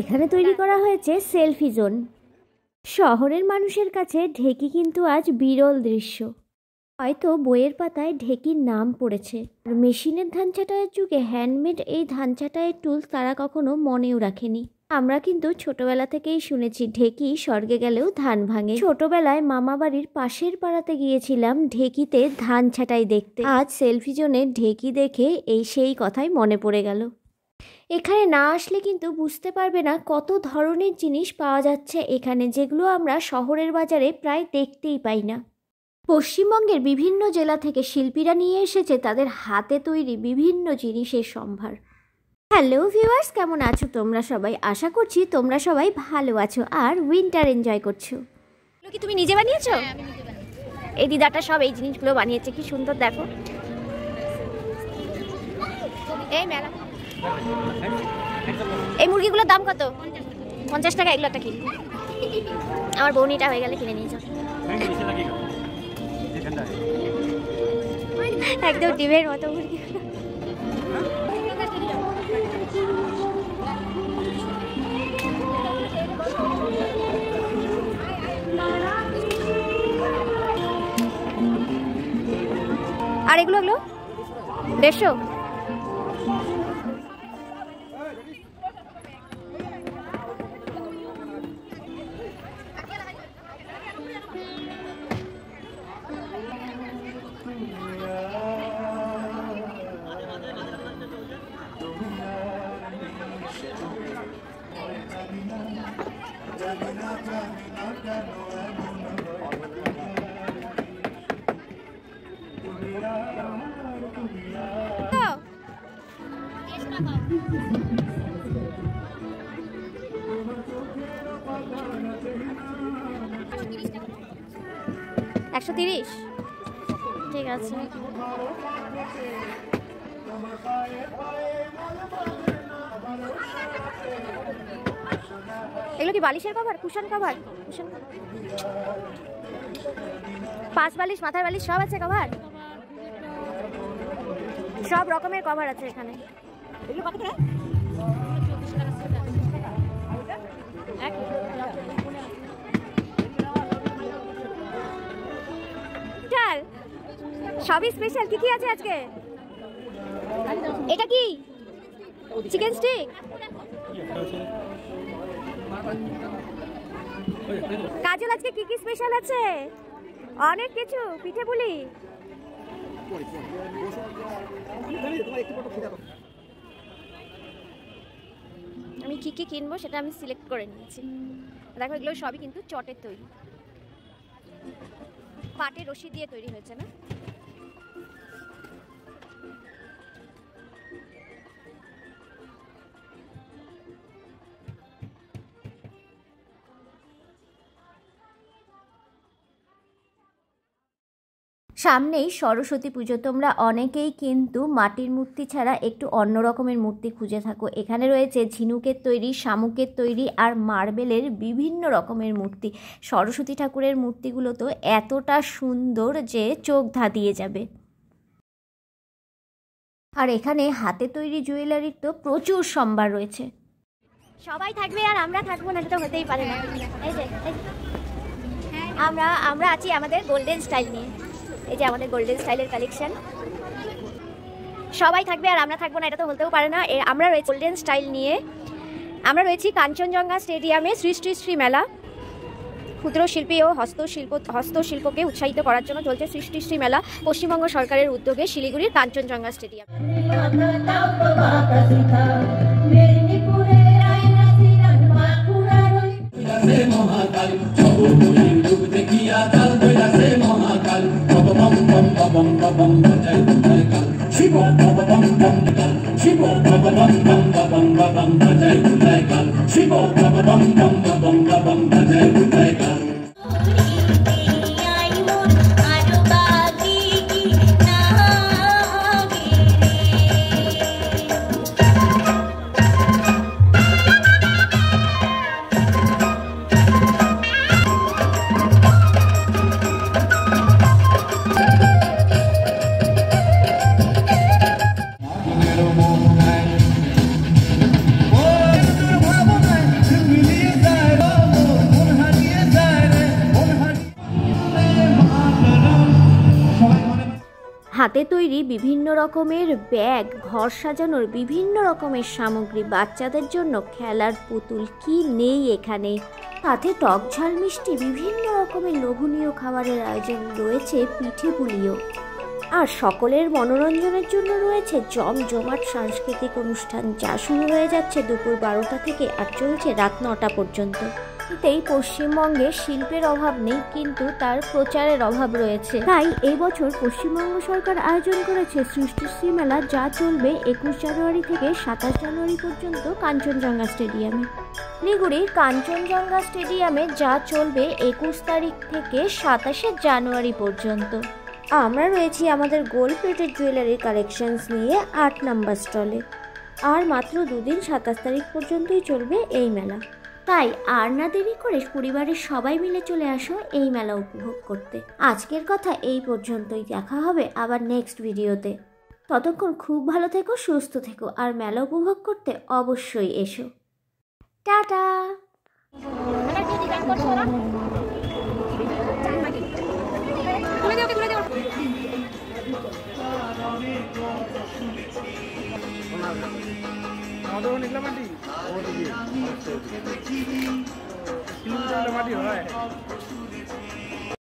এখানে তৈরি করা হয়েছে সেলফি জোন। শহরের মানুষের কাছে ঢেকি কিন্তু আজ বিরল দৃশ্য। হয়তো বইয়ের পাতায় ঢেকির নাম পড়েছে, মেশিনের ধান ছাঁটাইয়ের যুগে হ্যান্ডমেড এই ধান ছাঁটাইয়ের টুলস তারা কখনো মনেও রাখেনি। আমরা কিন্তু ছোটবেলা থেকেই শুনেছি ঢেকি স্বর্গে গেলেও ধান ভাঙে। ছোটবেলায় মামা বাড়ির পাশের পাড়াতে গিয়েছিলাম ঢেকিতে ধান ছাঁটাই দেখতে। আজ সেলফি জোনে ঢেকি দেখে সেই কথাই মনে পড়ে গেল। এখানে না আসলে কিন্তু বুঝতে পারবে না কত ধরনের জিনিস পাওয়া যাচ্ছে এখানে, যেগুলো আমরা শহরের বাজারে প্রায় দেখতেই পাই না। পশ্চিমবঙ্গের বিভিন্ন জেলা থেকে শিল্পীরা নিয়ে এসেছে তাদের হাতে তৈরি বিভিন্ন জিনিসের সম্ভার। হ্যালো ভিউয়ার্স, কেমন আছো তোমরা সবাই? আশা করছি তোমরা সবাই ভালো আছো আর উইন্টার এনজয় করছো। কি তুমি নিজে বানিয়েছো? এই দিদাটা সব এই জিনিসগুলো বানিয়েছে, কি সুন্দর দেখো। এই মেলা এই মুরগিগুলোর দাম কত? 50 টাকা এগুলো একটা কিনি। আমার বৌনিটা হয়ে গেলে কিনে নিয়েছো। একদম ডিমের মতো মুরগি। আর এগুলো 150। $130, ঠিক আছে। এগুলো কি বালিশের কভার? Cushion cover? পাঁচ বালিশ, মাথার বালিশ সব আছে কভার, সব রকমের কভার আছে এখানে। সবই স্পেশাল। কি আছে আজকে? এটা কি চিকেন স্টিক? কাজল আজকে কি স্পেশাল আছে? অনেক কিছু, পিঠে পুলি। আমি কি কিনবো সেটা আমি সিলেক্ট করে নিয়েছি। দেখো এগুলো সবই কিন্তু চটের তৈরি, পাটের রশি দিয়ে তৈরি হয়েছে না? সামনেই সরস্বতী পুজো। তোমরা অনেকেই কিন্তু মাটির মূর্তি ছাড়া একটু অন্য রকমের মূর্তি খুঁজে থাকো। এখানে রয়েছে ঝিনুকের তৈরি, শামুকের তৈরি আর মার্বেলের বিভিন্ন রকমের মূর্তি। সরস্বতী ঠাকুরের মূর্তিগুলো তো এতটা সুন্দর যে চোখ ধাঁধিয়ে যাবে। আর এখানে হাতে তৈরি জুয়েলারির তো প্রচুর সম্ভার রয়েছে। সবাই থাকবে আর আমরা থাকবো না, এটা হতেই পারে না। এই যে আমরা আছি আমাদের গোল্ডেন স্টাইল নিয়ে। এই যে আমাদের গোল্ডেন স্টাইলের কালেকশন। সবাই থাকবে আর আমরা থাকবো না, এটা তো হতেও পারে না। আমরা রয়েছি গোল্ডেন স্টাইল নিয়ে। আমরা রয়েছি কাঞ্চনজঙ্ঘা স্টেডিয়ামে শ্রী মেলা। ক্ষুদ্র শিল্পী ও হস্তশিল্পকে উৎসাহিত করার জন্য চলছে শ্রী মেলা, পশ্চিমবঙ্গ সরকারের উদ্যোগে শিলিগুড়ির কাঞ্চনজঙ্ঘা স্টেডিয়াম। হাতে তৈরি বিভিন্ন রকমের ব্যাগ, ঘর সাজানোর বিভিন্ন রকমের সামগ্রী, বাচ্চাদের জন্য খেলার পুতুল, কি নেই এখানে। সাথে টক ঝাল মিষ্টি বিভিন্ন রকমের লোভনীয় খাবারের আয়োজন, রয়েছে পিঠে পুলিও। আর সকলের মনোরঞ্জনের জন্য রয়েছে জমজমাট সাংস্কৃতিক অনুষ্ঠান, যা শুরু হয়ে যাচ্ছে দুপুর 12টা থেকে আর চলছে রাত 9টা পর্যন্ত। এতেই পশ্চিমবঙ্গে শিল্পের অভাব নেই, কিন্তু তার প্রচারের অভাব রয়েছে। তাই এই বছর পশ্চিমবঙ্গ সরকার আয়োজন করেছে সৃষ্টিশ্রী মেলা, যা চলবে 21 জানুয়ারি থেকে 27 জানুয়ারি পর্যন্ত কাঞ্চনজঙ্ঘা স্টেডিয়ামে। শিলিগুড়ির কাঞ্চনজঙ্ঘা স্টেডিয়ামে যা চলবে 21 তারিখ থেকে 27 জানুয়ারি পর্যন্ত। আমরা রয়েছি আমাদের গোল্ড প্লেটেড জুয়েলারি কালেকশনস নিয়ে 8 নম্বর স্টলে। আর মাত্র দুদিন 27 তারিখ পর্যন্তই চলবে এই মেলা। তাই আর না দেরি করে পরিবারের সবাই মিলে চলে আসো এই মেলা উপভোগ করতে। আজকের কথা এই পর্যন্তই, দেখা হবে আবার নেক্সট ভিডিওতে। ততক্ষণ খুব ভালো থেকো, সুস্থ থেকো, আর মেলা উপভোগ করতে অবশ্যই এসো। টাটা। মাটি হয়।